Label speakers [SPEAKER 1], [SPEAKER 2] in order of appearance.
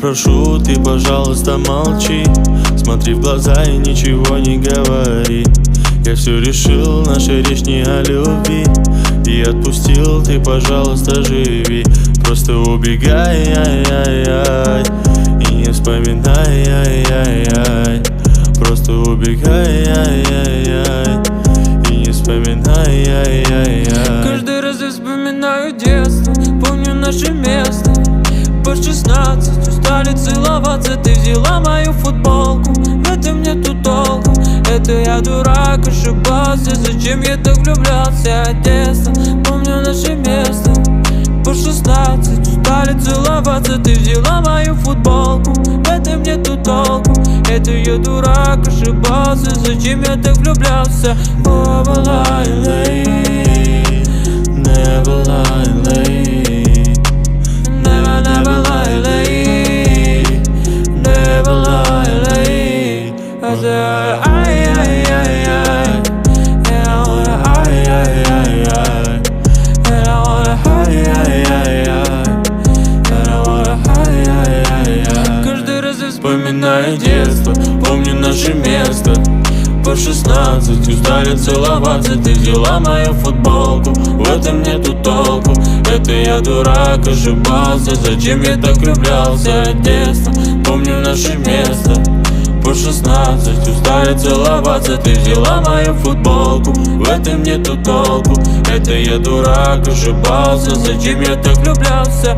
[SPEAKER 1] прошу, ты, пожалуйста, молчи. Смотри в глаза и ничего не говори. Я все решил, наша речь не о любви. И отпустил, ты, пожалуйста, живи. Просто убегай, ай-яй-яй, и не вспоминай, ай-яй-яй. Просто убегай, ай-яй-яй, и не вспоминай, ай-яй-яй.
[SPEAKER 2] Каждый раз я вспоминаю детство, помню наше место. По 16 устали целоваться, ты взяла мою футболку. В этом нету толку, это я дурак, ошибался. Зачем я так влюблялся? Детство, помню наше место. По 16 устали целоваться, ты взяла мою футболку. В этом нету толку, это я дурак, ошибался. Зачем я так влюблялся? Oh, баланди,
[SPEAKER 1] Never lie,
[SPEAKER 2] never lie, never lie. I said, ay, ay, ay, ay, and I wanna, ay, ay, ay, ay, and I wanna, ay, ay, ay, ay, and I wanna, ay, ay, ay, ay. Каждый раз я вспоминаю детство, помню наше место. По 16 устали целоваться, ты взяла мою футболку. В этом нету толку, это я дурак, ошибался. Зачем я так влюблялся? Детство, помню наше место. По 16 устали целоваться, ты взяла мою футболку. В этом нету толку, это я дурак, ошибался. Зачем я так влюблялся?